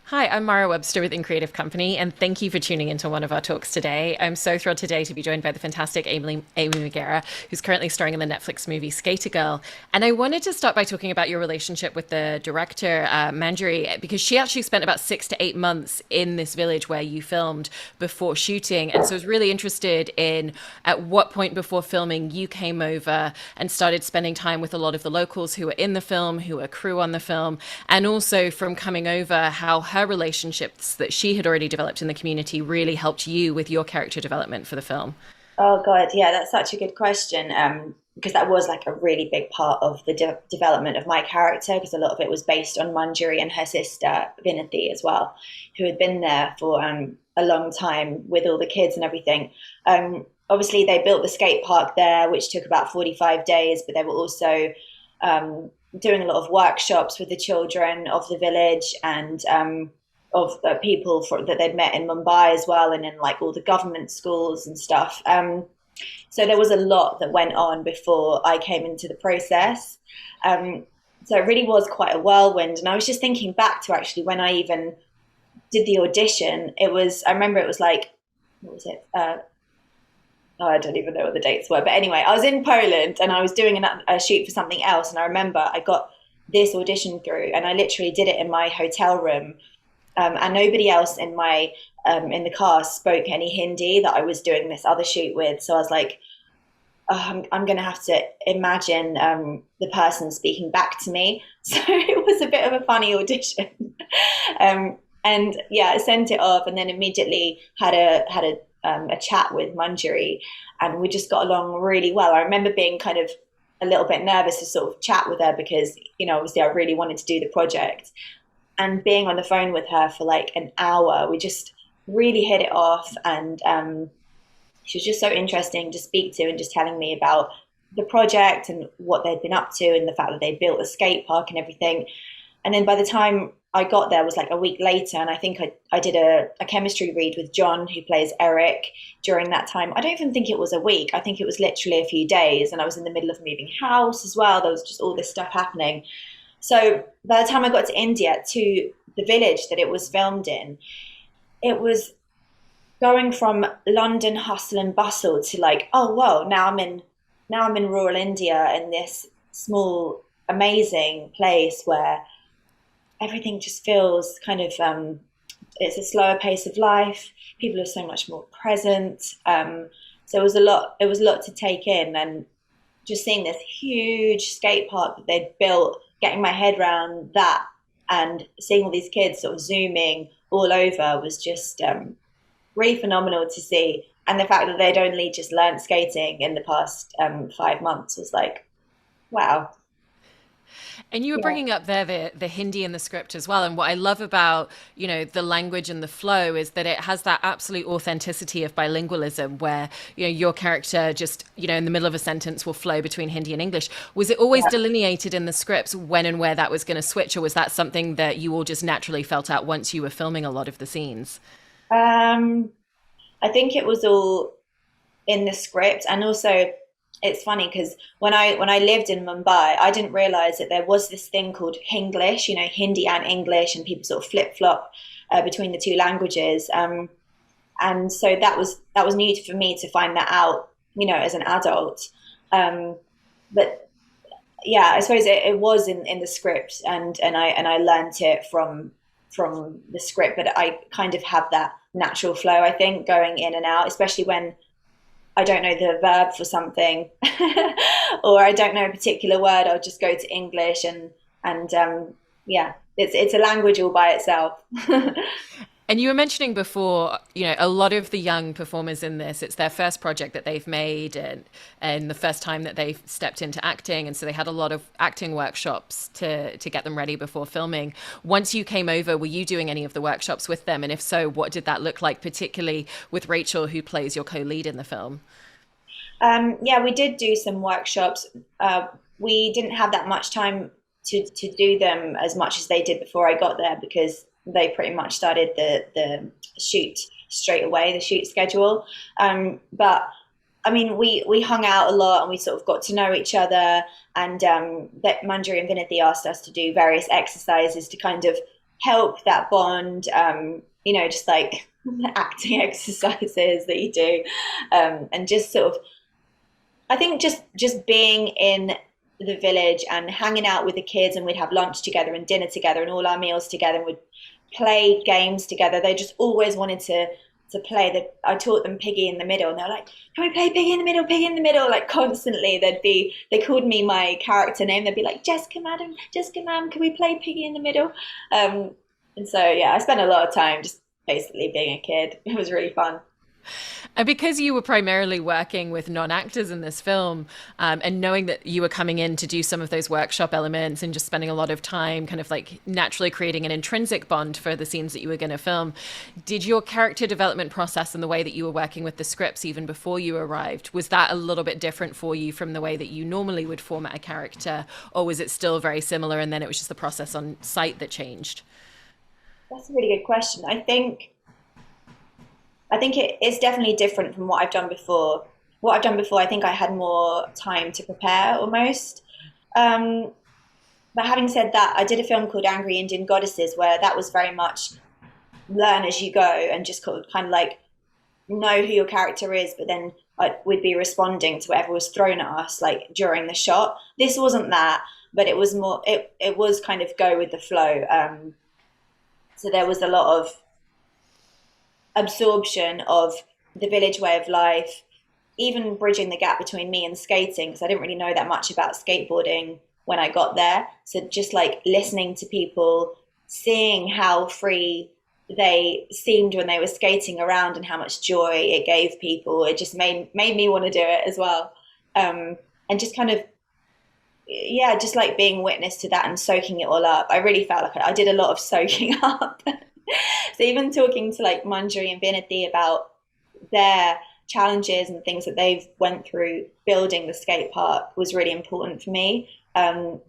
Hi, I'm Mara Webster with In Creative Company, and thank you for tuning into one of our talks today. I'm so thrilled today to be joined by the fantastic Amy Maghera, who's currently starring in the Netflix movie Skater Girl. And I wanted to start by talking about your relationship with the director, Manjari, because she actually spent about 6 to 8 months in this village where you filmed before shooting. And so I was really interested in at what point before filming you came over and started spending time with a lot of the locals who were in the film, who were crew on the film, and also from coming over, how her relationships that she had already developed in the community really helped you with your character development for the film. Oh God, yeah, that's such a good question. Because that was like a really big part of the development of my character, because a lot of it was based on Manjari and her sister Vinithy as well, who had been there for a long time with all the kids and everything. Obviously, they built the skate park there, which took about 45 days, but they were also doing a lot of workshops with the children of the village and of the people that they'd met in Mumbai as well, and in like all the government schools and stuff. So there was a lot that went on before I came into the process. Um, so it really was quite a whirlwind. And I was just thinking back to actually when I even did the audition. I remember it was like, what was it? Oh, I don't even know what the dates were. But anyway, I was in Poland and I was doing a shoot for something else. And I remember I got this audition through and I literally did it in my hotel room. And nobody else in the cast spoke any Hindi that I was doing this other shoot with. So I was like, oh, I'm going to have to imagine the person speaking back to me. So it was a bit of a funny audition. And yeah, I sent it off, and then immediately had a chat with Manjari, and we just got along really well. I remember being kind of a little bit nervous to sort of chat with her because obviously I really wanted to do the project, and being on the phone with her for like an hour, we just really hit it off, and she was just so interesting to speak to and just telling me about the project and what they'd been up to and the fact that they built a skate park and everything. And then by the time I got there was like a week later, and I think I did a chemistry read with John, who plays Eric, during that time. I don't even think it was a week. I think it was literally a few days, and I was in the middle of moving house as well. There was just all this stuff happening. So by the time I got to India, to the village that it was filmed in, it was going from London hustle and bustle to like, oh whoa, now I'm in rural India in this small, amazing place where everything just feels kind of it's a slower pace of life. People are so much more present. So it was a lot to take in, and just seeing this huge skate park that they'd built, getting my head around that, and seeing all these kids sort of zooming all over was just really phenomenal to see. And the fact that they'd only just learned skating in the past 5 months was like, wow. And you were Yeah. bringing up there the Hindi in the script as well. And what I love about, the language and the flow is that it has that absolute authenticity of bilingualism where, your character just, in the middle of a sentence will flow between Hindi and English. Was it always delineated in the scripts when and where that was going to switch, or was that something that you all just naturally felt out once you were filming a lot of the scenes? Um, I think it was all in the script, and also it's funny because when I lived in Mumbai, I didn't realize that there was this thing called Hinglish, Hindi and English, and people sort of flip flop between the two languages. And so that was new for me to find that out, as an adult. Um, but yeah, I suppose it was in the script, and I learned it from the script, but I kind of have that natural flow, I think, going in and out, especially when I don't know the verb for something, or I don't know a particular word. I'll just go to English, and yeah, it's a language all by itself. And you were mentioning before, a lot of the young performers in this, it's their first project that they've made and the first time that they've stepped into acting. And so they had a lot of acting workshops to get them ready before filming. Once you came over, were you doing any of the workshops with them? And if so, what did that look like, particularly with Rachel, who plays your co-lead in the film? Yeah, we did do some workshops. We didn't have that much time to do them as much as they did before I got there, because they pretty much started the shoot straight away, the shoot schedule. But I mean, we hung out a lot and we sort of got to know each other. And that Manjari and Vinithy asked us to do various exercises to kind of help that bond. Just like acting exercises that you do, and just sort of, I think just being in the village and hanging out with the kids, and we'd have lunch together and dinner together and all our meals together, and we'd play games together. They just always wanted to play. That I taught them Piggy in the Middle, and they're like, "Can we play Piggy in the Middle? Piggy in the Middle!" Like constantly, they called me my character name. They'd be like, "Jessica, madam, Jessica, ma'am, can we play Piggy in the Middle?" Um, and so yeah, I spent a lot of time just basically being a kid. It was really fun. And because you were primarily working with non-actors in this film, and knowing that you were coming in to do some of those workshop elements and just spending a lot of time kind of like naturally creating an intrinsic bond for the scenes that you were going to film, did your character development process and the way that you were working with the scripts even before you arrived, was that a little bit different for you from the way that you normally would format a character? Or was it still very similar and then it was just the process on site that changed? That's a really good question. I think it is definitely different from what I've done before. What I've done before, I think I had more time to prepare almost. Um, but having said that, I did a film called Angry Indian Goddesses where that was very much learn as you go and just kind of like know who your character is, but then we'd be responding to whatever was thrown at us like during the shot. This wasn't that, but it was more. It was kind of go with the flow. So there was a lot of absorption of the village way of life, even bridging the gap between me and skating, because I didn't really know that much about skateboarding when I got there. So just like listening to people, seeing how free they seemed when they were skating around and how much joy it gave people, it just made me want to do it as well. And just kind of, yeah, just like being witness to that and soaking it all up. I really felt like I did a lot of soaking up. So even talking to like Manjari and Vinity about their challenges and things that they've went through building the skate park was really important for me. And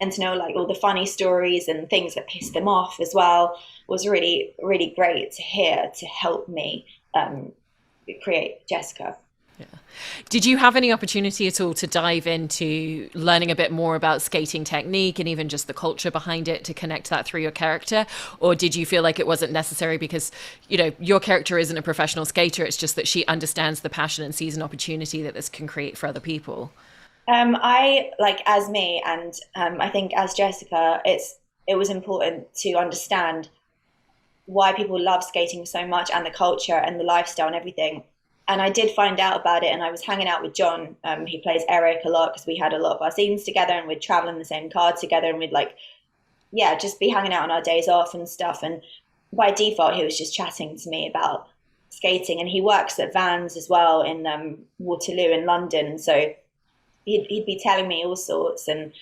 to know like all the funny stories and things that pissed them off as well was really, really great to hear to help me create Jessica. Yeah. Did you have any opportunity at all to dive into learning a bit more about skating technique and even just the culture behind it to connect that through your character? Or did you feel like it wasn't necessary because, your character isn't a professional skater, it's just that she understands the passion and sees an opportunity that this can create for other people? I like as me, and I think as Jessica, it was important to understand why people love skating so much and the culture and the lifestyle and everything. And I did find out about it, and I was hanging out with John, who plays Eric a lot because we had a lot of our scenes together, and we'd travel in the same car together, and we'd like, yeah, just be hanging out on our days off and stuff. And by default, he was just chatting to me about skating, and he works at Vans as well in Waterloo in London, so he'd be telling me all sorts. And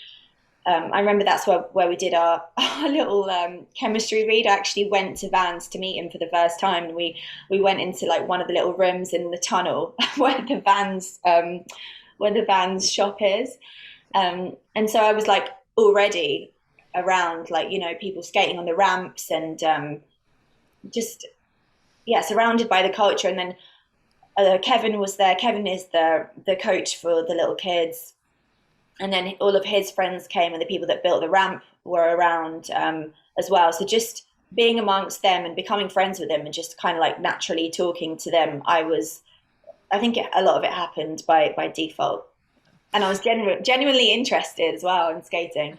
I remember that's where we did our little chemistry read. I actually went to Vans to meet him for the first time, and we went into like one of the little rooms in the tunnel where the Vans shop is. And so I was like already around like people skating on the ramps and just yeah surrounded by the culture. And then Kevin was there. Kevin is the coach for the little kids, and then all of his friends came, and the people that built the ramp were around as well. So just being amongst them and becoming friends with them and just kind of like naturally talking to them, I think a lot of it happened by default. And I was genuinely interested as well in skating.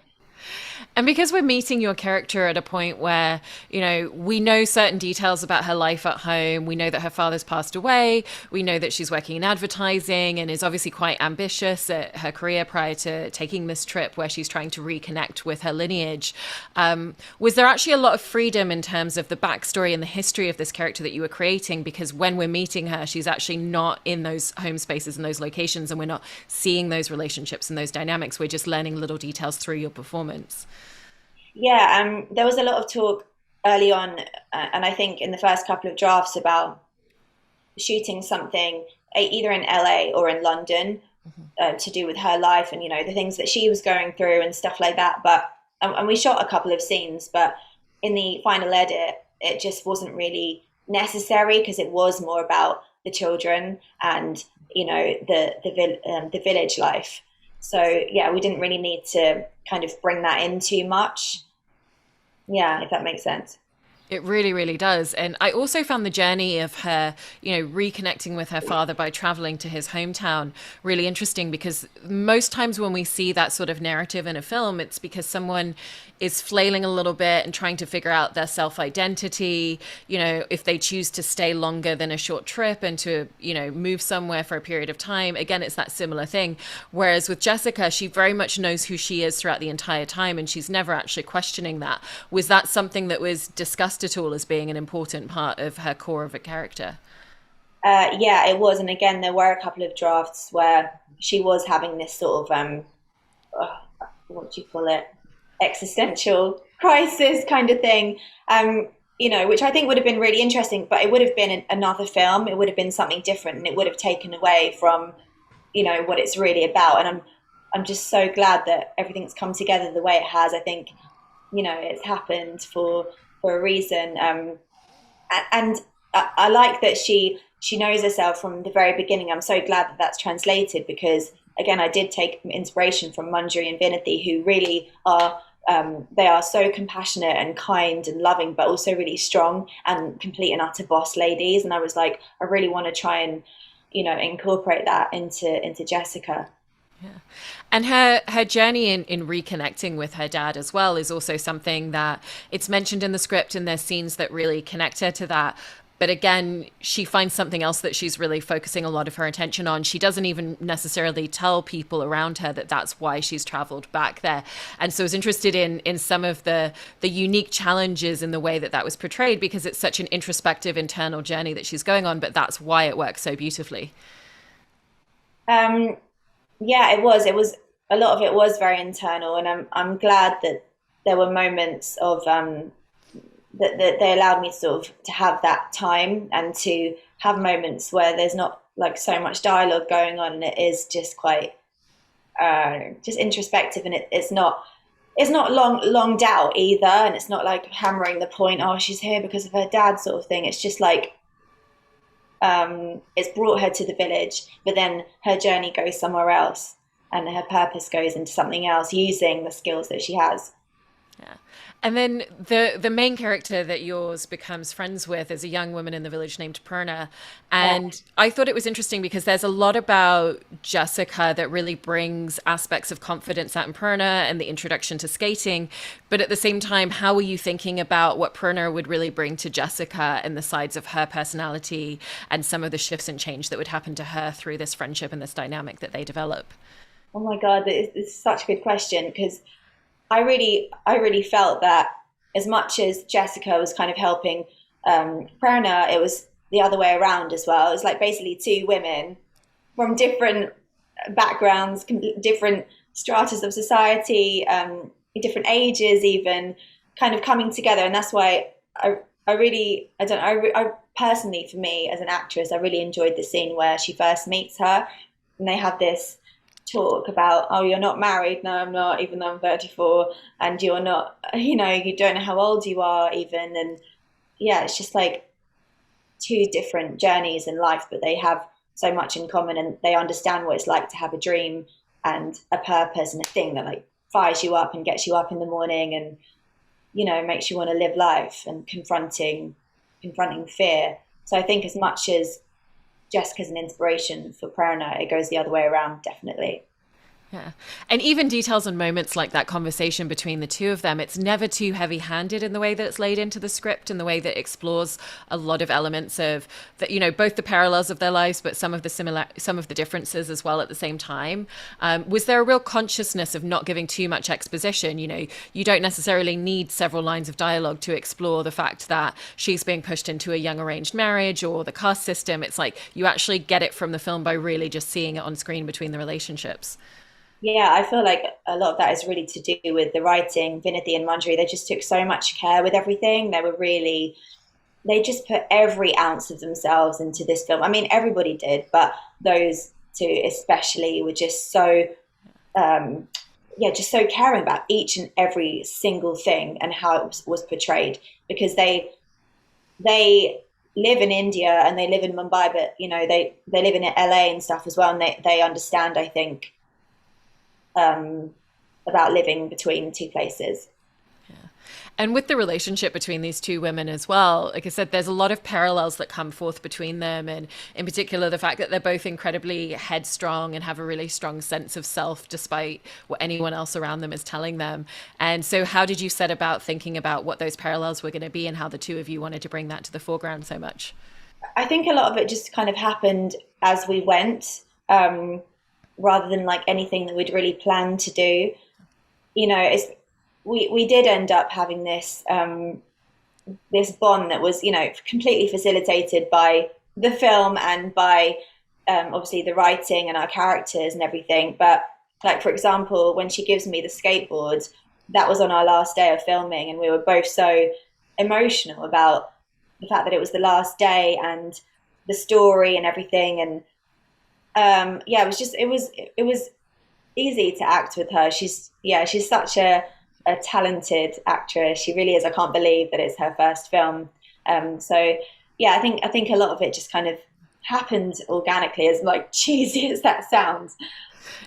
And because we're meeting your character at a point where, we know certain details about her life at home. We know that her father's passed away. We know that she's working in advertising and is obviously quite ambitious at her career prior to taking this trip where she's trying to reconnect with her lineage. Was there actually a lot of freedom in terms of the backstory and the history of this character that you were creating? Because when we're meeting her, she's actually not in those home spaces and those locations, and we're not seeing those relationships and those dynamics. We're just learning little details through your performance. Yeah, there was a lot of talk early on, and I think in the first couple of drafts about shooting something either in LA or in London to do with her life and the things that she was going through and stuff like that. But and we shot a couple of scenes, but in the final edit, it just wasn't really necessary because it was more about the children and the village life. So yeah, we didn't really need to kind of bring that in too much. Yeah, if that makes sense. It really, really does. And I also found the journey of her, reconnecting with her father by traveling to his hometown really interesting because most times when we see that sort of narrative in a film, it's because someone is flailing a little bit and trying to figure out their self identity, if they choose to stay longer than a short trip and to, move somewhere for a period of time. Again, it's that similar thing. Whereas with Jessica, she very much knows who she is throughout the entire time and she's never actually questioning that. Was that something that was discussed at all as being an important part of her core of a character? Yeah, it was. And again, there were a couple of drafts where she was having this sort of uh, what do you call it, existential crisis kind of thing. Which I think would have been really interesting, but it would have been another film. It would have been something different, and it would have taken away from what it's really about. And I'm just so glad that everything's come together the way it has. I think it's happened for a reason. And I like that she knows herself from the very beginning. I'm so glad that that's translated because again, I did take inspiration from Manjari and Vinathy, who really are. They are so compassionate and kind and loving, but also really strong and complete and utter boss ladies. And I was like, I really want to try and incorporate that into Jessica. And her journey in reconnecting with her dad as well is also something that it's mentioned in the script, and there's scenes that really connect her to that. But again, she finds something else that she's really focusing a lot of her attention on. She doesn't even necessarily tell people around her that that's why she's traveled back there. And so I was interested in some of the unique challenges in the way that that was portrayed, because it's such an introspective internal journey that she's going on, but that's why it works so beautifully. Um, yeah, it was. It was a lot of it was very internal, and I'm glad that there were moments of that they allowed me sort of to have that time and to have moments where there's not like so much dialogue going on, and it is just quite just introspective, and it's not longed out either, and it's not like hammering the point. Oh, she's here because of her dad, sort of thing. It's just like it's brought her to the village, but then her journey goes somewhere else, and her purpose goes into something else using the skills that she has. Yeah. And then the main character that yours becomes friends with is a young woman in the village named Prerna. Yeah. And I thought it was interesting because there's a lot about Jessica that really brings aspects of confidence out in Prerna and the introduction to skating. But at the same time, how are you thinking about what Prerna would really bring to Jessica and the sides of her personality and some of the shifts and change that would happen to her through this friendship and this dynamic that they develop? Oh my God, it's such a good question because I really felt that as much as Jessica was kind of helping Prerna, it was the other way around as well. It was like basically two women from different backgrounds, different stratas of society, different ages, even kind of coming together. And that's why I really, I don't, I personally, for me as an actress, I really enjoyed the scene where she first meets her, and they have this talk about, oh, you're not married. No, I'm not, even though I'm 34, and you're not, you don't know how old you are, even. And yeah, it's just like two different journeys in life, but they have so much in common, and they understand what it's like to have a dream and a purpose and a thing that like fires you up and gets you up in the morning and makes you want to live life and confronting fear. So I think as much as Jessica's an inspiration for Prerna, it goes the other way around, definitely. Yeah. And even details and moments like that conversation between the two of them, it's never too heavy handed in the way that it's laid into the script and the way that it explores a lot of elements of that, both the parallels of their lives, but some of the differences as well at the same time. Was there a real consciousness of not giving too much exposition? You don't necessarily need several lines of dialogue to explore the fact that she's being pushed into a young arranged marriage or the caste system. It's like you actually get it from the film by really just seeing it on screen between the relationships. Yeah, I feel like a lot of that is really to do with the writing. Vinity and Manjari, they just took so much care with everything. They just put every ounce of themselves into this film. I mean, everybody did, but those two especially were just so, yeah, just so caring about each and every single thing and how it was portrayed because they live in India and they live in Mumbai, but they live in LA and stuff as well, and they understand, I think, um, about living between two places. And with the relationship between these two women as well, like I said, there's a lot of parallels that come forth between them. And in particular, the fact that they're both incredibly headstrong and have a really strong sense of self despite what anyone else around them is telling them. And so, how did you set about thinking about what those parallels were going to be and how the two of you wanted to bring that to the foreground so much? I think a lot of it just kind of happened as we went, rather than like anything that we'd really planned to do. You know, we did end up having this bond that was, you know, completely facilitated by the film and by obviously the writing and our characters and everything. But like for example, when she gives me the skateboard, that was on our last day of filming, and we were both so emotional about the fact that it was the last day and the story and everything. And yeah, it was easy to act with her. She's such a talented actress. She really is. I can't believe that it's her first film. So yeah, I think a lot of it just kind of happened organically, as like cheesy as that sounds.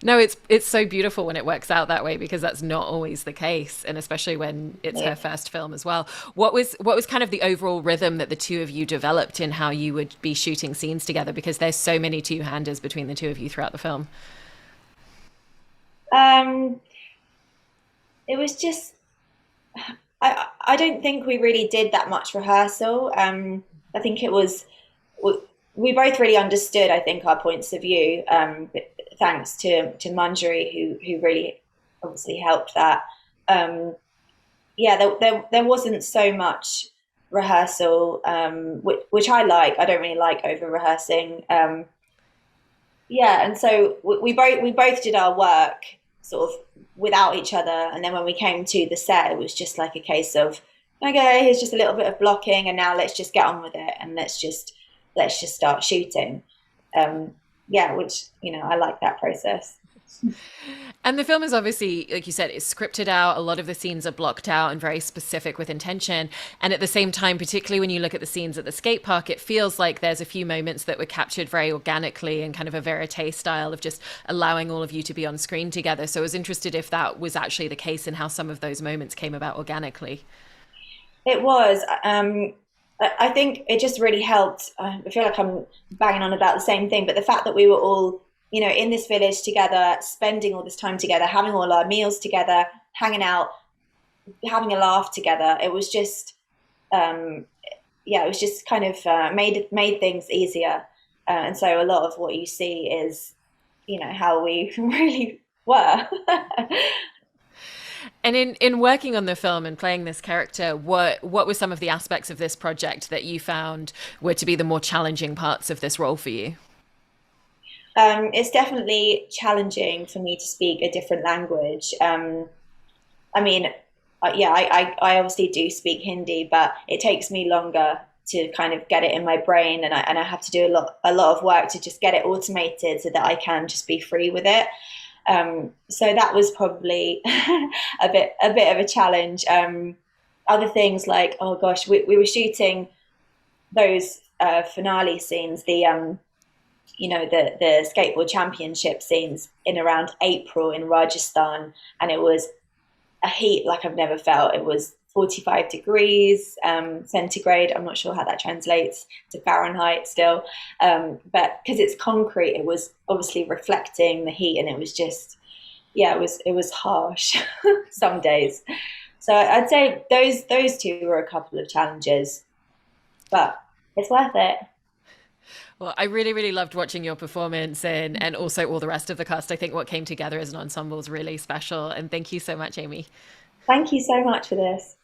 No, it's so beautiful when it works out that way because that's not always the case, and especially when it's Yeah. her first film as well. What was kind of the overall rhythm that the two of you developed in how you would be shooting scenes together? Because there's so many two-handers between the two of you throughout the film. Um, it was just I don't think we really did that much rehearsal. I think it was we both really understood, I think, our points of view. Thanks to Manjari, who really obviously helped that. Um, yeah, there wasn't so much rehearsal, which I like. I don't really like over rehearsing. Yeah, and so we both did our work sort of without each other, and then when we came to the set, it was just like a case of, okay, here's just a little bit of blocking, and now let's just get on with it, and let's just start shooting. Yeah, which you know I like that process. And the film is obviously, like you said, it's scripted out. A lot of the scenes are blocked out and very specific with intention. And at the same time, particularly when you look at the scenes at the skate park, it feels like there's a few moments that were captured very organically and kind of a verite style of just allowing all of you to be on screen together. So I was interested if that was actually the case and how some of those moments came about organically. It was. I think it just really helped. I feel like I'm banging on about the same thing, but the fact that we were all, you know, in this village together, spending all this time together, having all our meals together, hanging out, having a laugh together, it was just, um, yeah, it was just kind of made things easier. And so a lot of what you see is, you know, how we really were. And in working on the film and playing this character, what were some of the aspects of this project that you found were to be the more challenging parts of this role for you? It's definitely challenging for me to speak a different language. I mean, yeah, I obviously do speak Hindi, but it takes me longer to kind of get it in my brain, and I have to do a lot of work to just get it automated so that I can just be free with it. So that was probably a bit of a challenge. Other things like, oh gosh, we were shooting those finale scenes, the you know the skateboard championship scenes in around April in Rajasthan, and it was a heat like I've never felt. It was 45 degrees centigrade. I'm not sure how that translates to Fahrenheit still, but because it's concrete, it was obviously reflecting the heat, and it was just, yeah, it was harsh some days. So I'd say those two were a couple of challenges, but it's worth it. Well, I really, really loved watching your performance and also all the rest of the cast. I think what came together as an ensemble is really special. And thank you so much, Amy. Thank you so much for this.